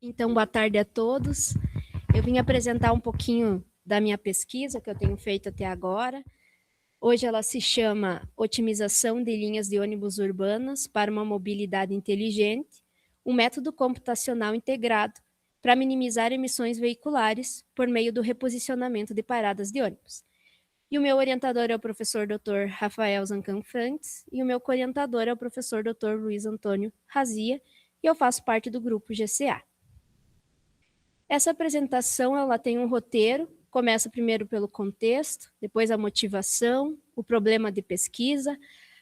Então, boa tarde a todos. Eu vim apresentar um pouquinho da minha pesquisa que eu tenho feito até agora. Hoje ela se chama Otimização de linhas de ônibus urbanas para uma mobilidade inteligente, um método computacional integrado para minimizar emissões veiculares por meio do reposicionamento de paradas de ônibus. E o meu orientador é o professor Dr. Rafael Zancan Frantes e o meu co-orientador é o professor Dr. Luiz Antônio Razia, e eu faço parte do grupo GCA. Essa apresentação ela tem um roteiro, começa primeiro pelo contexto, depois a motivação, o problema de pesquisa,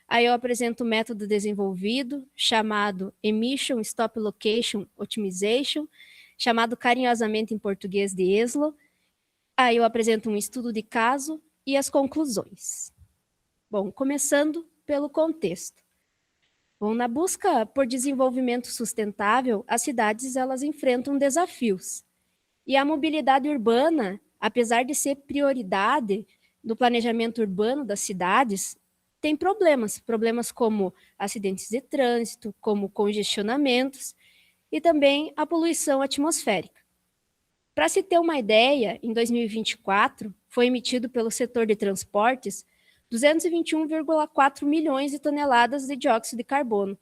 aí eu apresento o método desenvolvido, chamado Emission Stop Location Optimization, chamado carinhosamente em português de ESLO, aí eu apresento um estudo de caso e as conclusões. Bom, começando pelo contexto. Bom, na busca por desenvolvimento sustentável, as cidades elas enfrentam desafios. E a mobilidade urbana, apesar de ser prioridade do planejamento urbano das cidades, tem problemas como acidentes de trânsito, como congestionamentos e também a poluição atmosférica. Para se ter uma ideia, em 2024 foi emitido pelo setor de transportes 221,4 milhões de toneladas de dióxido de carbono,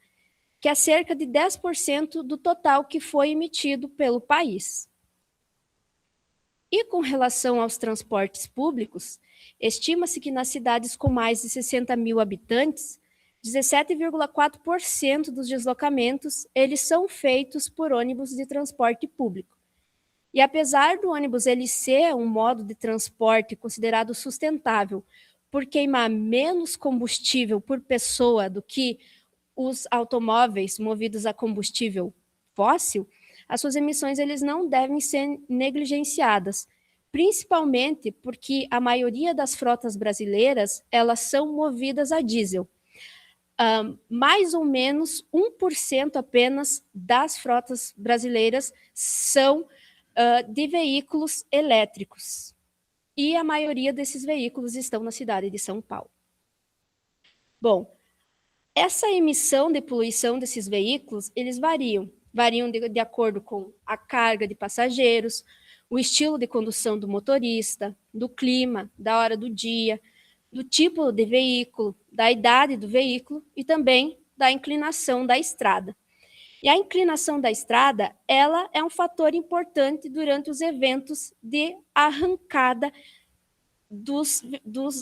que é cerca de 10% do total que foi emitido pelo país. E com relação aos transportes públicos, estima-se que nas cidades com mais de 60 mil habitantes, 17,4% dos deslocamentos eles são feitos por ônibus de transporte público. E apesar do ônibus ele ser um modo de transporte considerado sustentável por queimar menos combustível por pessoa do que os automóveis movidos a combustível fóssil, as suas emissões eles não devem ser negligenciadas, principalmente porque a maioria das frotas brasileiras elas são movidas a diesel. Mais ou menos 1% apenas das frotas brasileiras são de veículos elétricos. E a maioria desses veículos estão na cidade de São Paulo. Bom, essa emissão de poluição desses veículos, eles variam de acordo com a carga de passageiros, o estilo de condução do motorista, do clima, da hora do dia, do tipo de veículo, da idade do veículo e também da inclinação da estrada. E a inclinação da estrada, ela é um fator importante durante os eventos de arrancada dos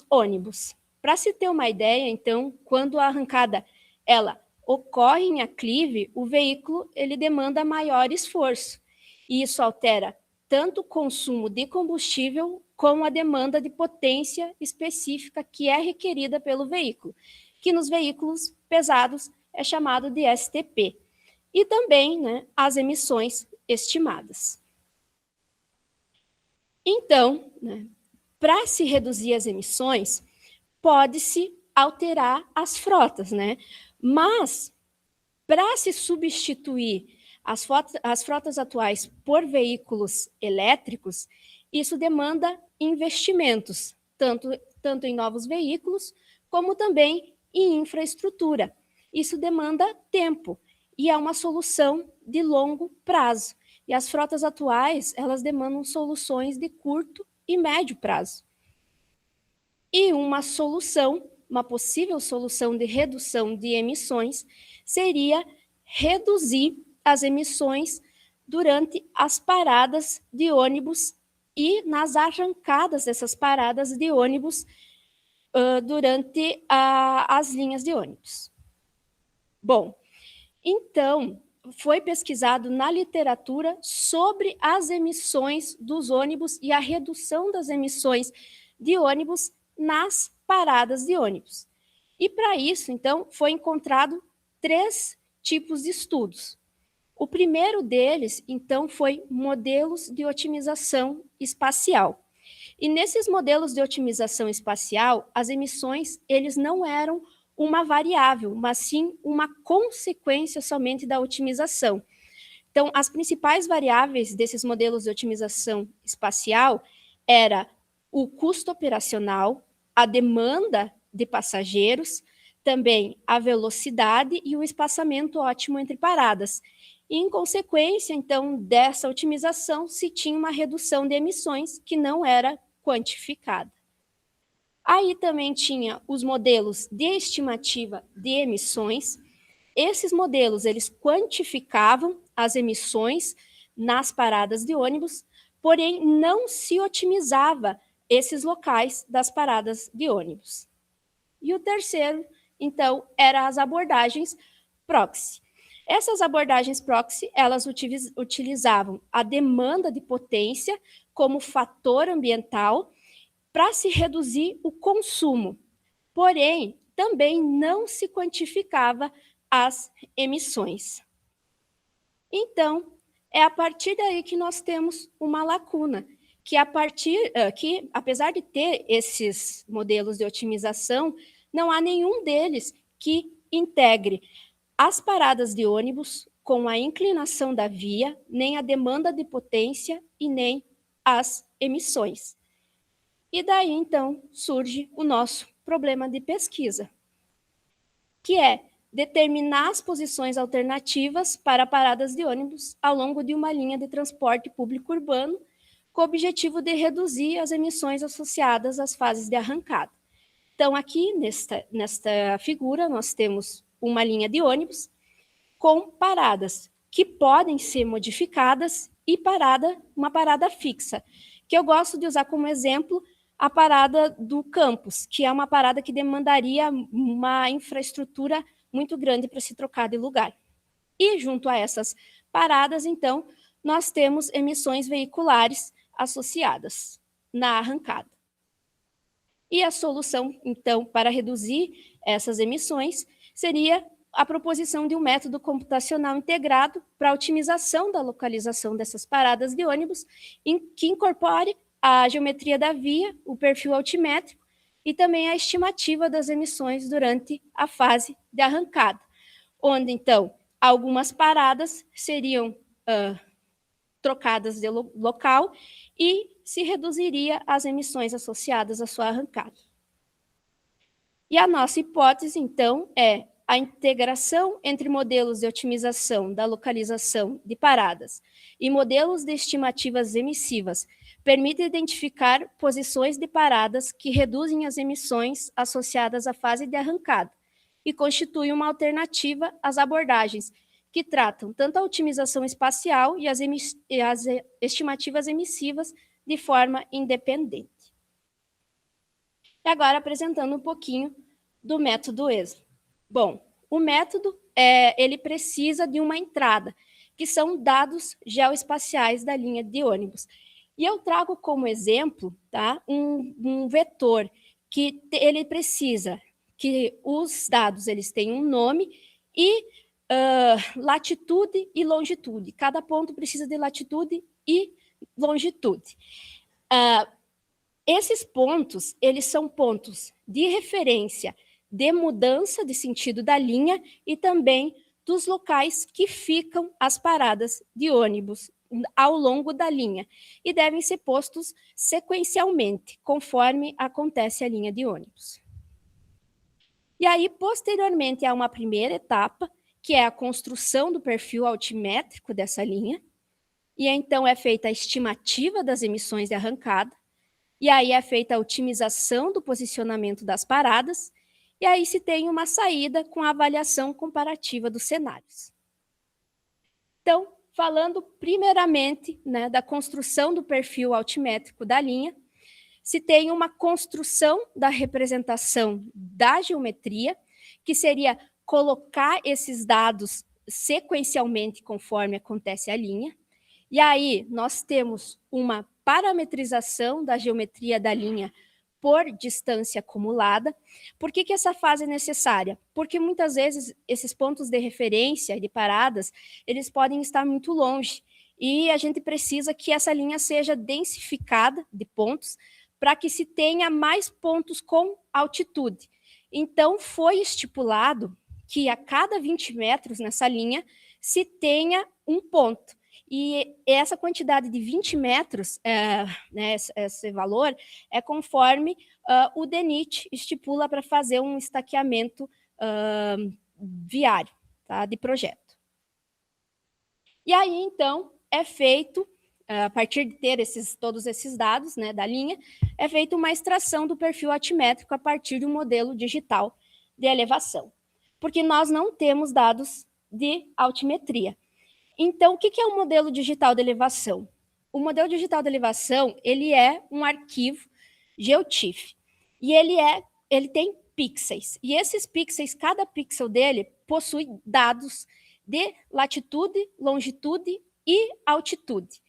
ônibus. Para se ter uma ideia, então, quando a arrancada ela ocorre em aclive, o veículo ele demanda maior esforço. E isso altera tanto o consumo de combustível como a demanda de potência específica que é requerida pelo veículo, que nos veículos pesados é chamado de STP. E também, né, as emissões estimadas. Então, né, para se reduzir as emissões, pode-se alterar as frotas, né? Mas, para se substituir as frotas atuais por veículos elétricos, isso demanda investimentos, tanto em novos veículos, como também em infraestrutura. Isso demanda tempo e é uma solução de longo prazo. E as frotas atuais, elas demandam soluções de curto e médio prazo. E uma possível solução de redução de emissões seria reduzir as emissões durante as paradas de ônibus e nas arrancadas dessas paradas de ônibus durante as linhas de ônibus. Bom, então, foi pesquisado na literatura sobre as emissões dos ônibus e a redução das emissões de ônibus nas paradas de ônibus. E para isso, então, foi encontrado 3 tipos de estudos. O primeiro deles, então, foi modelos de otimização espacial. E nesses modelos de otimização espacial, as emissões eles não eram uma variável, mas sim uma consequência somente da otimização. Então, as principais variáveis desses modelos de otimização espacial era o custo operacional, a demanda de passageiros, também a velocidade e o espaçamento ótimo entre paradas. E, em consequência, então, dessa otimização, se tinha uma redução de emissões que não era quantificada. Aí também tinha os modelos de estimativa de emissões. Esses modelos, eles quantificavam as emissões nas paradas de ônibus, porém não se otimizava esses locais das paradas de ônibus. E o terceiro, então, eram as abordagens proxy. Essas abordagens proxy, elas utilizavam a demanda de potência como fator ambiental para se reduzir o consumo. Porém, também não se quantificava as emissões. Então, é a partir daí que nós temos uma lacuna, que apesar de ter esses modelos de otimização, não há nenhum deles que integre as paradas de ônibus com a inclinação da via, nem a demanda de potência e nem as emissões. E daí, então, surge o nosso problema de pesquisa, que é determinar as posições alternativas para paradas de ônibus ao longo de uma linha de transporte público urbano, com o objetivo de reduzir as emissões associadas às fases de arrancada. Então, aqui, nesta figura, nós temos uma linha de ônibus com paradas que podem ser modificadas e uma parada fixa, que eu gosto de usar como exemplo a parada do campus, que é uma parada que demandaria uma infraestrutura muito grande para se trocar de lugar. E junto a essas paradas, então, nós temos emissões veiculares associadas na arrancada. E a solução, então, para reduzir essas emissões seria a proposição de um método computacional integrado para a otimização da localização dessas paradas de ônibus, que incorpore a geometria da via, o perfil altimétrico e também a estimativa das emissões durante a fase de arrancada, onde, então, algumas paradas seriam trocadas de local e se reduziria as emissões associadas à sua arrancada. E a nossa hipótese, então, é a integração entre modelos de otimização da localização de paradas e modelos de estimativas emissivas permite identificar posições de paradas que reduzem as emissões associadas à fase de arrancada e constitui uma alternativa às abordagens que tratam tanto a otimização espacial e as estimativas emissivas de forma independente. E agora apresentando um pouquinho do método ESLO. Bom, o método ele precisa de uma entrada, que são dados geoespaciais da linha de ônibus. E eu trago como exemplo, tá, um vetor que ele precisa que os dados eles tenham um nome e latitude e longitude. Cada ponto precisa de latitude e longitude. Esses pontos, eles são pontos de referência de mudança de sentido da linha e também dos locais que ficam as paradas de ônibus ao longo da linha e devem ser postos sequencialmente, conforme acontece a linha de ônibus. E aí, posteriormente, há uma primeira etapa, que é a construção do perfil altimétrico dessa linha, e então é feita a estimativa das emissões de arrancada, e aí é feita a otimização do posicionamento das paradas, e aí se tem uma saída com a avaliação comparativa dos cenários. Então, falando primeiramente, né, da construção do perfil altimétrico da linha, se tem uma construção da representação da geometria, que seria colocar esses dados sequencialmente conforme acontece a linha, e aí nós temos uma parametrização da geometria da linha por distância acumulada. Por que essa fase é necessária? Porque muitas vezes esses pontos de referência de paradas, eles podem estar muito longe e a gente precisa que essa linha seja densificada de pontos para que se tenha mais pontos com altitude. Então, foi estipulado que a cada 20 metros nessa linha se tenha um ponto. E essa quantidade de 20 metros, né, esse valor, é conforme o DENIT estipula para fazer um estaqueamento viário, tá? De projeto. E aí, então, é feito, a partir de ter todos esses dados, né, da linha, é feita uma extração do perfil altimétrico a partir de um modelo digital de elevação, porque nós não temos dados de altimetria. Então, o que é um modelo digital de elevação? O modelo digital de elevação, ele é um arquivo GeoTIFF, e ele tem pixels, e esses pixels, cada pixel dele possui dados de latitude, longitude e altitude.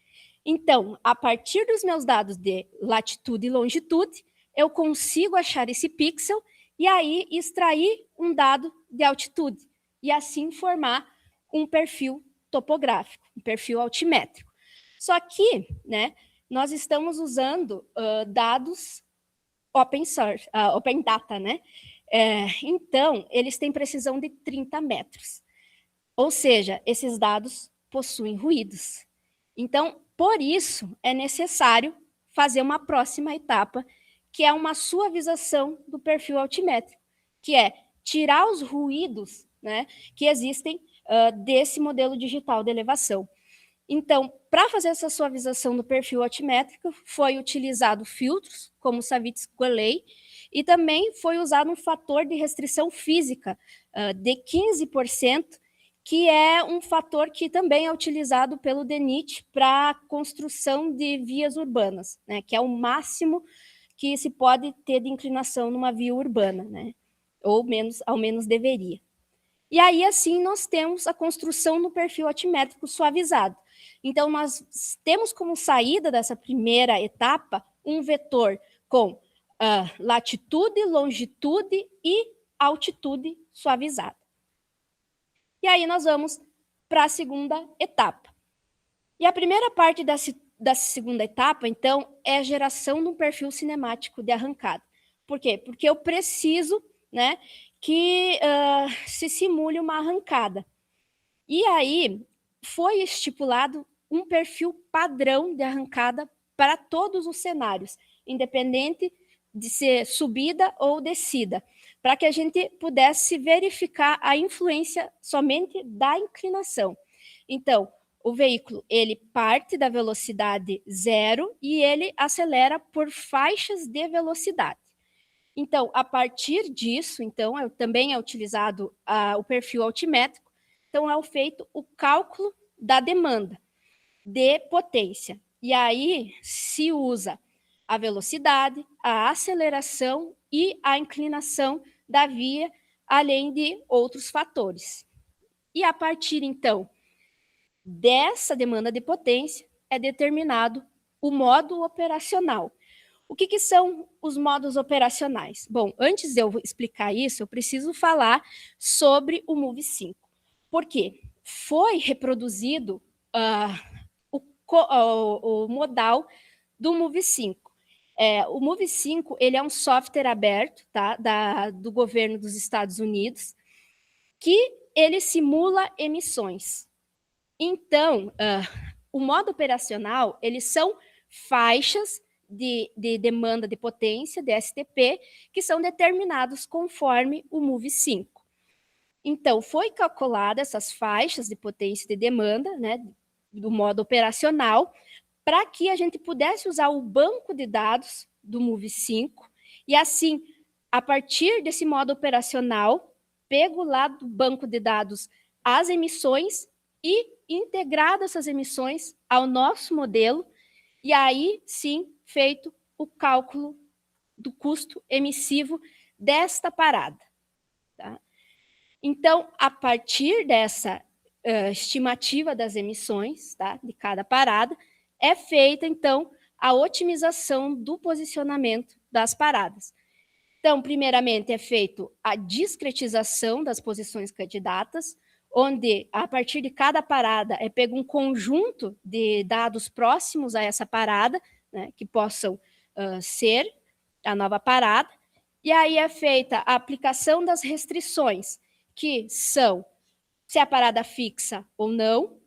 Então, a partir dos meus dados de latitude e longitude, eu consigo achar esse pixel e aí extrair um dado de altitude e assim formar um perfil topográfico, um perfil altimétrico. Só que, né, nós estamos usando dados open source, open data, né? Então, eles têm precisão de 30 metros. Ou seja, esses dados possuem ruídos. Então, por isso, é necessário fazer uma próxima etapa, que é uma suavização do perfil altimétrico, que é tirar os ruídos, né, que existem desse modelo digital de elevação. Então, para fazer essa suavização do perfil altimétrico, foi utilizado filtros, como o Savitzky-Quelley, e também foi usado um fator de restrição física de 15%, que é um fator que também é utilizado pelo DENIT para a construção de vias urbanas, né, que é o máximo que se pode ter de inclinação numa via urbana, né, ou menos, ao menos deveria. E aí, assim, nós temos a construção no perfil altimétrico suavizado. Então, nós temos como saída dessa primeira etapa um vetor com latitude, longitude e altitude suavizada. E aí nós vamos para a segunda etapa. E a primeira parte dessa segunda etapa, então, é a geração de um perfil cinemático de arrancada. Por quê? Porque eu preciso, né, que se simule uma arrancada. E aí foi estipulado um perfil padrão de arrancada para todos os cenários, independente de ser subida ou descida, para que a gente pudesse verificar a influência somente da inclinação. Então, o veículo ele parte da velocidade zero e ele acelera por faixas de velocidade. Então, a partir disso, então, também é utilizado o perfil altimétrico. Então, é feito o cálculo da demanda de potência. E aí se usa a velocidade, a aceleração e a inclinação da via, além de outros fatores. E a partir, então, dessa demanda de potência, é determinado o modo operacional. O que são os modos operacionais? Bom, antes de eu explicar isso, eu preciso falar sobre o Move 5. Por quê? Foi reproduzido o modal do Move 5. O Move 5 ele é um software aberto, tá, do governo dos Estados Unidos, que ele simula emissões. Então, o modo operacional, eles são faixas de demanda de potência, de STP, que são determinados conforme o Move 5. Então, foi calculada essas faixas de potência e de demanda, né, do modo operacional, para que a gente pudesse usar o banco de dados do Move 5, e assim, a partir desse modo operacional, pego lá do banco de dados as emissões e integrado essas emissões ao nosso modelo, e aí sim feito o cálculo do custo emissivo desta parada. Tá? Então, a partir dessa estimativa das emissões, tá, de cada parada, é feita, então, a otimização do posicionamento das paradas. Então, primeiramente, é feito a discretização das posições candidatas, onde, a partir de cada parada, é pego um conjunto de dados próximos a essa parada, né, que possam ser a nova parada, e aí é feita a aplicação das restrições, que são se a parada fixa ou não,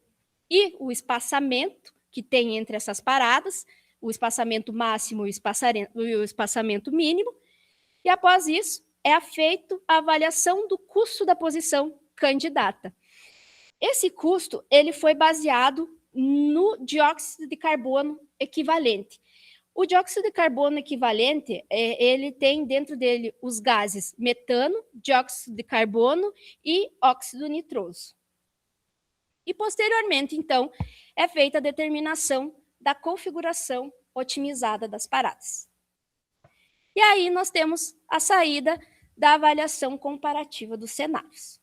e o espaçamento que tem entre essas paradas, o espaçamento máximo e o espaçamento mínimo, e após isso, é feita a avaliação do custo da posição candidata. Esse custo ele foi baseado no dióxido de carbono equivalente. O dióxido de carbono equivalente, ele tem dentro dele os gases metano, dióxido de carbono e óxido nitroso. E, posteriormente, então, é feita a determinação da configuração otimizada das paradas. E aí nós temos a saída da avaliação comparativa dos cenários.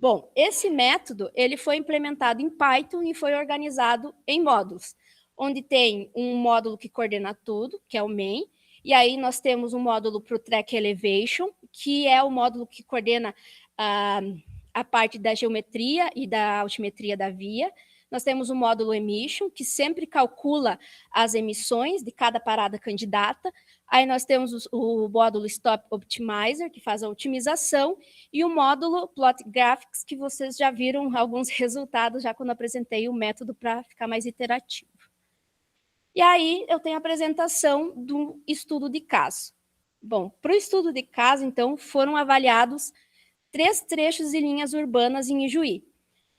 Bom, esse método ele foi implementado em Python e foi organizado em módulos, onde tem um módulo que coordena tudo, que é o main, e aí nós temos um módulo para o Track Elevation, que é o módulo que coordena a parte da geometria e da altimetria da via. Nós temos o módulo Emission, que sempre calcula as emissões de cada parada candidata. Aí nós temos o módulo Stop Optimizer, que faz a otimização, e o módulo Plot Graphics, que vocês já viram alguns resultados já quando apresentei o método para ficar mais iterativo. E aí eu tenho a apresentação do estudo de caso. Bom, para o estudo de caso, então, foram avaliados 3 trechos de linhas urbanas em Ijuí.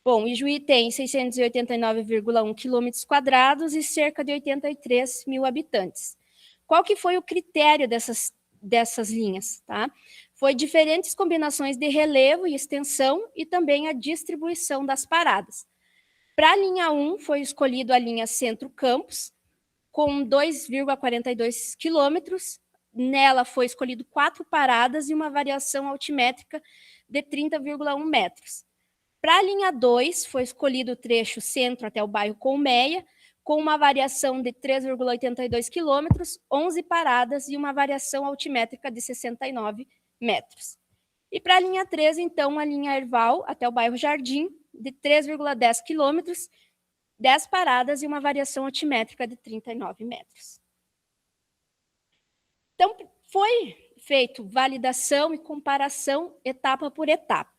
Bom, Ijuí tem 689,1 km² e cerca de 83 mil habitantes. Qual que foi o critério dessas linhas? Tá? Foi diferentes combinações de relevo e extensão e também a distribuição das paradas. Para a linha 1, foi escolhido a linha Centro-Campos, com 2,42 quilômetros. Nela foi escolhido 4 paradas e uma variação altimétrica de 30,1 metros. Para a linha 2, foi escolhido o trecho centro até o bairro Colmeia, com uma variação de 3,82 quilômetros, 11 paradas e uma variação altimétrica de 69 metros. E para a linha 3, então, a linha Erval até o bairro Jardim, de 3,10 quilômetros, 10 paradas e uma variação altimétrica de 39 metros. Então, foi feito validação e comparação etapa por etapa.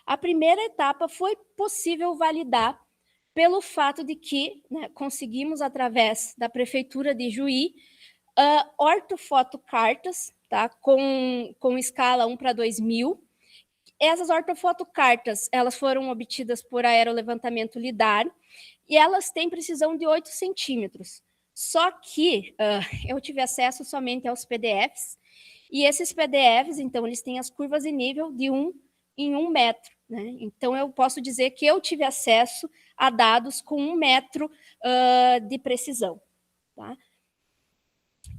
A primeira etapa foi possível validar pelo fato de que conseguimos, através da Prefeitura de Juí, ortofotocartas, tá, com escala 1:2000. Essas ortofotocartas elas foram obtidas por aerolevantamento lidar e elas têm precisão de 8 centímetros. Só que eu tive acesso somente aos PDFs, e esses PDFs, então, eles têm as curvas de nível de 1 em 1 metro. Né? Então, eu posso dizer que eu tive acesso a dados com 1 metro de precisão. Tá?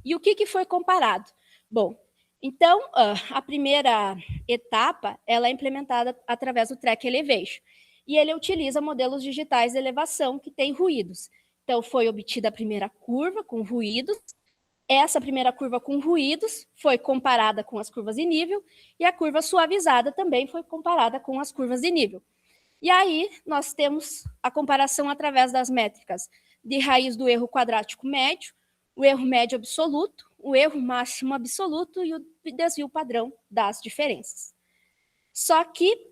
E o que foi comparado? Bom, então, a primeira etapa ela é implementada através do Track Elevation, e ele utiliza modelos digitais de elevação que têm ruídos. Então, foi obtida a primeira curva com ruídos. Essa primeira curva com ruídos foi comparada com as curvas de nível, e a curva suavizada também foi comparada com as curvas de nível. E aí, nós temos a comparação através das métricas de raiz do erro quadrático médio, o erro médio absoluto, o erro máximo absoluto e o desvio padrão das diferenças. Só que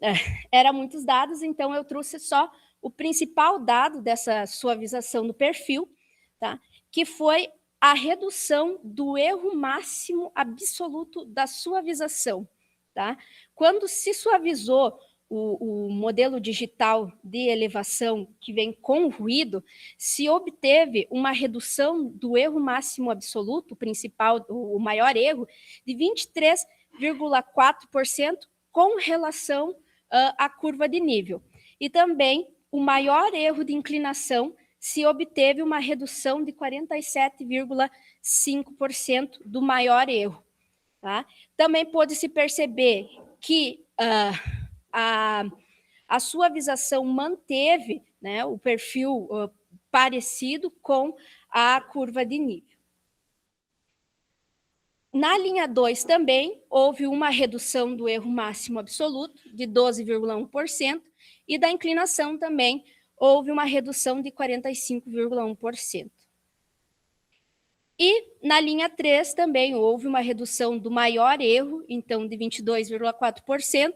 eram muitos dados, então eu trouxe só o principal dado dessa suavização do perfil, tá? Que foi a redução do erro máximo absoluto da suavização. Tá? Quando se suavizou o modelo digital de elevação que vem com ruído, se obteve uma redução do erro máximo absoluto, o principal, o maior erro, de 23,4% com relação à curva de nível. E também o maior erro de inclinação se obteve uma redução de 47,5% do maior erro. Tá? Também pôde-se perceber que a suavização manteve, né, o perfil parecido com a curva de nível. Na linha 2 também houve uma redução do erro máximo absoluto de 12,1% e da inclinação também houve uma redução de 45,1%. E na linha 3 também houve uma redução do maior erro, então de 22,4%,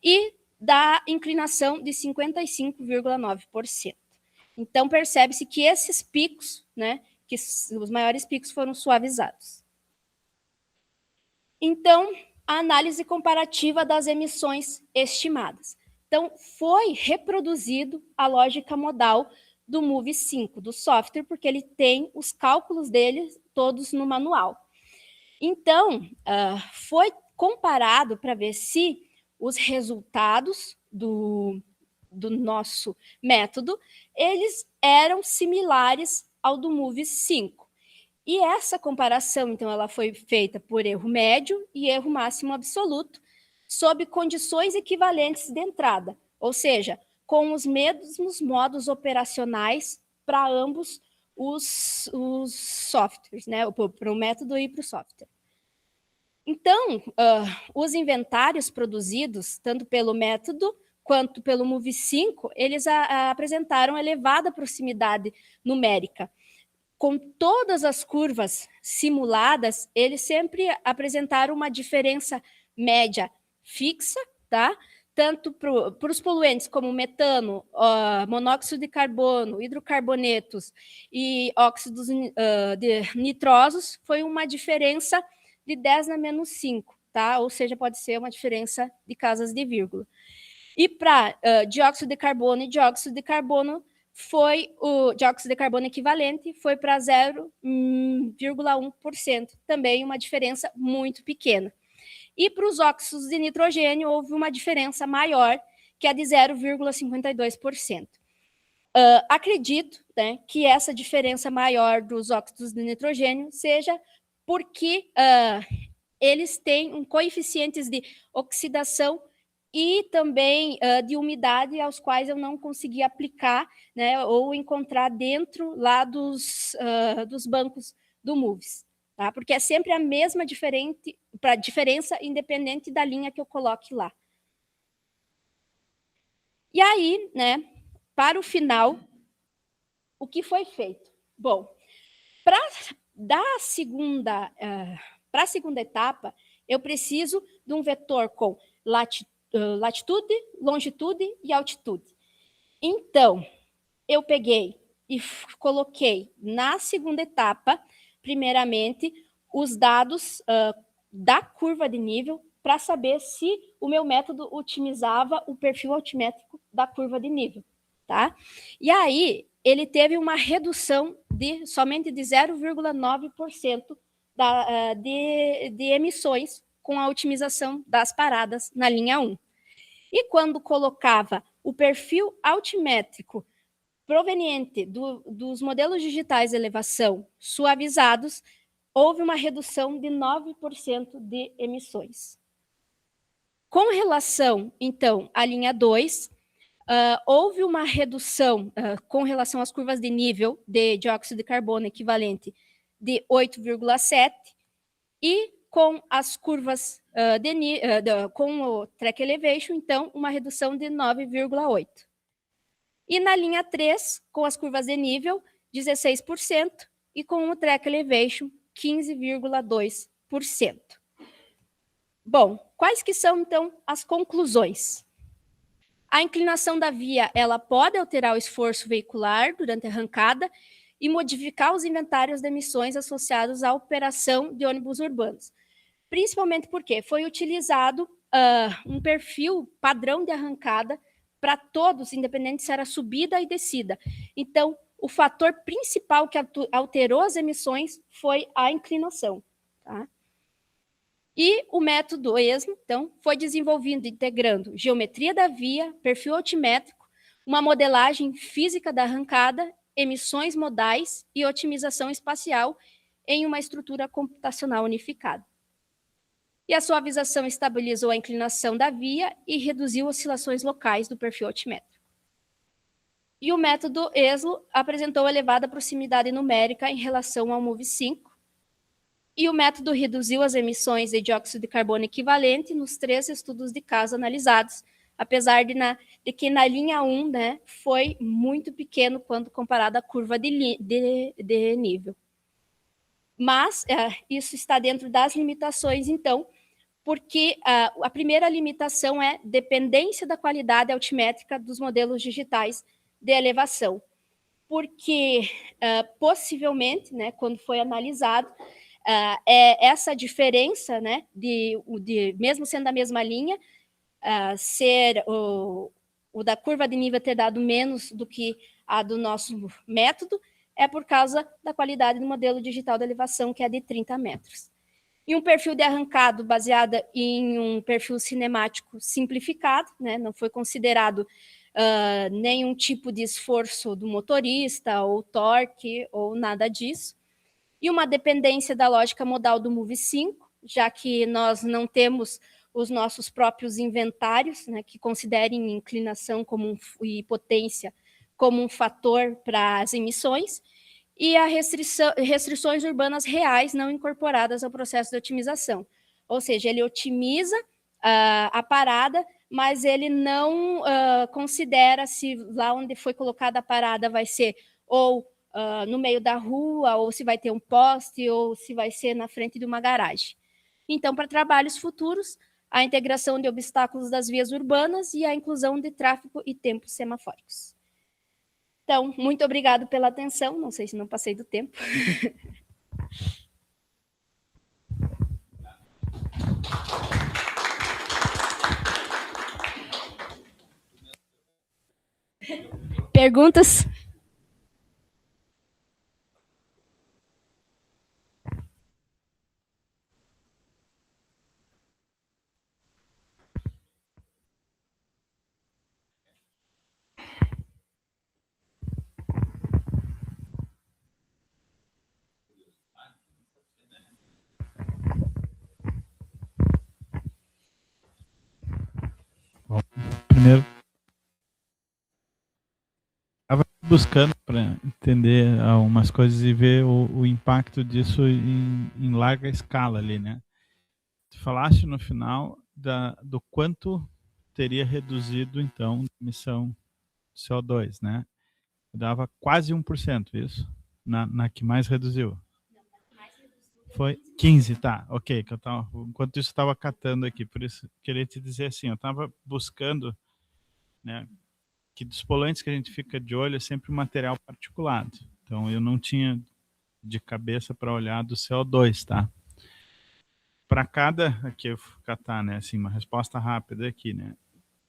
e da inclinação de 55,9%. Então percebe-se que esses picos, né, que os maiores picos foram suavizados. Então, a análise comparativa das emissões estimadas. Então, foi reproduzido a lógica modal do MOVE5, do software, porque ele tem os cálculos dele todos no manual. Então, foi comparado para ver se os resultados do nosso método, eles eram similares ao do MOVE5. E essa comparação, então, ela foi feita por erro médio e erro máximo absoluto, sob condições equivalentes de entrada, ou seja, com os mesmos modos operacionais para ambos os softwares, né? Para o método e para o software. Então, os inventários produzidos, tanto pelo método quanto pelo MOVE5, eles apresentaram elevada proximidade numérica. Com todas as curvas simuladas, eles sempre apresentaram uma diferença média fixa, tá? Tanto para os poluentes como metano, monóxido de carbono, hidrocarbonetos e óxidos nitrosos, foi uma diferença de 10 na menos 5, tá? Ou seja, pode ser uma diferença de casas de vírgula. E para dióxido de carbono e dióxido de carbono, foi o dióxido de carbono equivalente, foi para 0,1%, também uma diferença muito pequena. E para os óxidos de nitrogênio, houve uma diferença maior, que é de 0,52%. Acredito, né, que essa diferença maior dos óxidos de nitrogênio seja porque eles têm coeficientes de oxidação e também de umidade aos quais eu não consegui aplicar, né, ou encontrar dentro lá dos bancos do MOVES, tá? Porque é sempre a mesma diferença independente da linha que eu coloque lá. E aí, né, para o final, o que foi feito? Bom, para a segunda etapa, eu preciso de um vetor com latitude, longitude e altitude. Então, eu peguei e coloquei na segunda etapa, primeiramente, os dados da curva de nível para saber se o meu método otimizava o perfil altimétrico da curva de nível, tá? E aí, ele teve uma redução somente de 0,9% de emissões com a otimização das paradas na linha 1. E quando colocava o perfil altimétrico proveniente dos modelos digitais de elevação suavizados, houve uma redução de 9% de emissões. Com relação, então, à linha 2, houve uma redução com relação às curvas de nível de dióxido de carbono equivalente de 8,7 e com as curvas com o track elevation, então, uma redução de 9,8. E na linha 3, com as curvas de nível, 16%, e com o track elevation, 15,2%. Bom, quais que são, então, as conclusões? A inclinação da via, ela pode alterar o esforço veicular durante a arrancada e modificar os inventários de emissões associados à operação de ônibus urbanos. Principalmente porque foi utilizado um perfil padrão de arrancada para todos, independente se era subida e descida. Então, o fator principal que alterou as emissões foi a inclinação, tá? E o método ESMO, então, foi desenvolvido integrando geometria da via, perfil altimétrico, uma modelagem física da arrancada, emissões modais e otimização espacial em uma estrutura computacional unificada. E a suavização estabilizou a inclinação da via e reduziu oscilações locais do perfil altimétrico. E o método ESLO apresentou elevada proximidade numérica em relação ao MOVE5, e o método reduziu as emissões de dióxido de carbono equivalente nos 3 estudos de caso analisados, apesar de que na linha 1, né, foi muito pequeno quando comparado à curva de nível. Mas isso está dentro das limitações, então, porque a primeira limitação é dependência da qualidade altimétrica dos modelos digitais de elevação, porque possivelmente, né, quando foi analisado, é essa diferença, né, mesmo sendo a mesma linha, ser o da curva de nível ter dado menos do que a do nosso método, é por causa da qualidade do modelo digital de elevação, que é de 30 metros. E um perfil de arrancado baseado em um perfil cinemático simplificado, né? Não foi considerado nenhum tipo de esforço do motorista, ou torque, ou nada disso. E uma dependência da lógica modal do Move 5, já que nós não temos os nossos próprios inventários, né, que considerem inclinação e potência como um fator para as emissões, e a restrições urbanas reais não incorporadas ao processo de otimização. Ou seja, ele otimiza a parada, mas ele não considera se lá onde foi colocada a parada vai ser ou no meio da rua, ou se vai ter um poste, ou se vai ser na frente de uma garagem. Então, para trabalhos futuros, a integração de obstáculos das vias urbanas e a inclusão de tráfego e tempos semafóricos. Então, muito obrigado pela atenção. Não sei se não passei do tempo. Perguntas? Bom, primeiro, estava buscando para entender algumas coisas e ver o impacto disso em larga escala ali, né? Tu falaste no final do quanto teria reduzido, então, a emissão de CO2, né? Dava quase 1%, isso? Na que mais reduziu. Foi 15, tá, ok. Que enquanto isso, eu estava catando aqui, por isso queria te dizer assim, eu estava buscando, né, que dos poluentes que a gente fica de olho é sempre material particulado. Então, eu não tinha de cabeça para olhar do CO2, tá? Para cada, aqui eu vou catar, né, assim, uma resposta rápida aqui, né?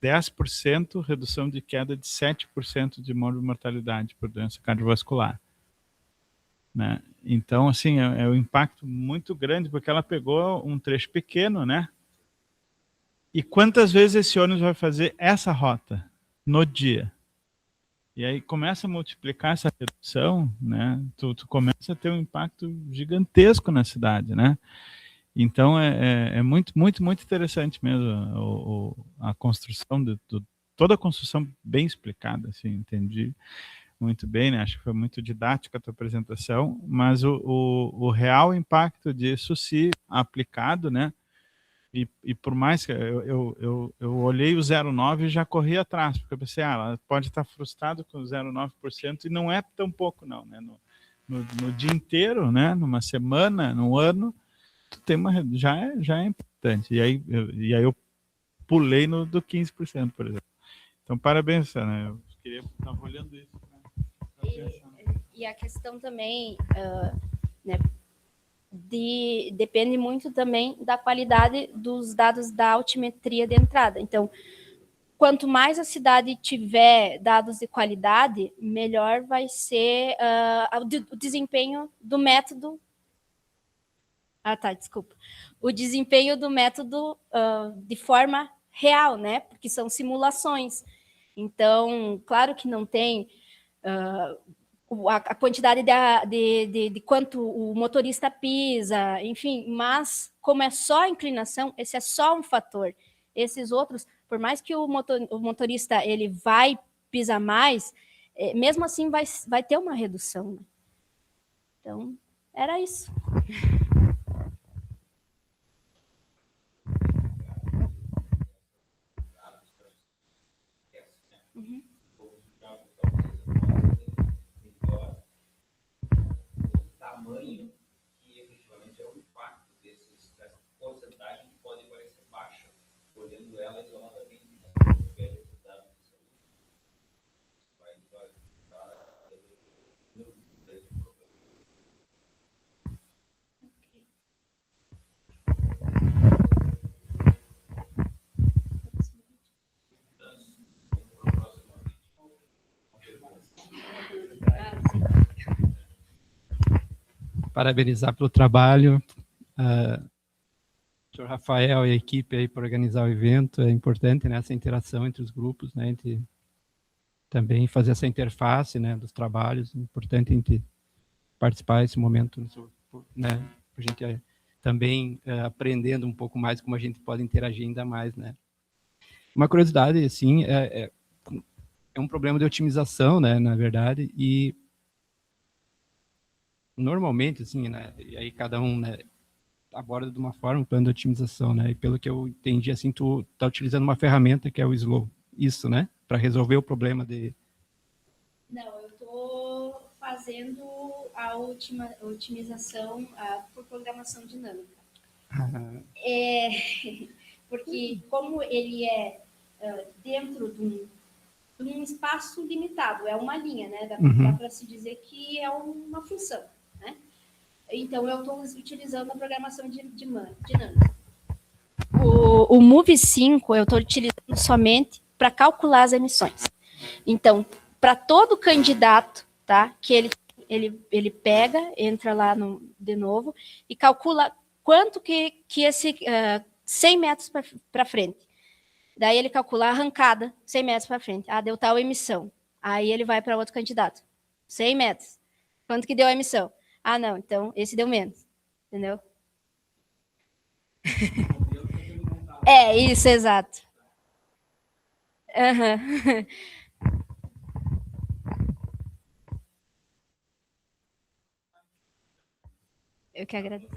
10% redução de queda de 7% de mortalidade por doença cardiovascular. Né? Então, assim, é um impacto muito grande, porque ela pegou um trecho pequeno, né? E quantas vezes esse ônibus vai fazer essa rota no dia? E aí começa a multiplicar essa redução, né? Tu começa a ter um impacto gigantesco na cidade, né? Então é muito, muito, muito interessante mesmo a construção toda a construção bem explicada, assim, entendi muito bem, né? Acho que foi muito didática a tua apresentação, mas o real impacto disso, se aplicado, né? E por mais que eu olhei o 0,9 e já corri atrás, porque eu pensei, ela pode estar frustrado com o 0,9% e não é tão pouco não, né? No dia inteiro, né? Numa semana, num ano, tu tem já é importante. E aí eu pulei no do 15%, por exemplo. Então, parabéns, né? Eu queria estar olhando isso. E a questão também, né, depende muito também da qualidade dos dados da altimetria de entrada. Então, quanto mais a cidade tiver dados de qualidade, melhor vai ser o desempenho do método. Desculpa. O desempenho do método de forma real, né? Porque são simulações. Então, claro que não tem a quantidade de quanto o motorista pisa, enfim, mas como é só a inclinação, esse é só um fator. Esses outros, por mais que o motorista ele vai pisar mais, mesmo assim vai ter uma redução. Né? Então, era isso. Uhum. Tamanho que efetivamente é o impacto dessa porcentagem que pode parecer baixa, olhando ela isoladamente. parabenizar pelo trabalho. Sr. Rafael e a equipe aí por organizar o evento. É importante, né, essa interação entre os grupos, né, entre também fazer essa interface, né, dos trabalhos. É importante a gente participar desse momento, né, a gente também aprendendo um pouco mais como a gente pode interagir ainda mais, né. Uma curiosidade, assim, é um problema de otimização, né, na verdade, e normalmente, assim, né, e aí cada um, né, aborda de uma forma o plano de otimização, né, e pelo que eu entendi, assim, tu está utilizando uma ferramenta que é o Slow, isso, né, para resolver o problema de... Não, eu estou fazendo a otimização por programação dinâmica. Porque como ele é dentro de um espaço limitado, é uma linha, né? Dá para se dizer que é uma função, né? Então, eu estou utilizando a programação dinâmica. O Move 5 eu estou utilizando somente para calcular as emissões. Então, para todo candidato, tá? Que ele pega, entra lá de novo e calcula quanto que esse 100 metros para frente. Daí ele calcula a arrancada, 100 metros para frente. Deu tal emissão. Aí ele vai para outro candidato. 100 metros. Quanto que deu a emissão? Não, então esse deu menos. Entendeu? Isso, exato. Eu que agradeço.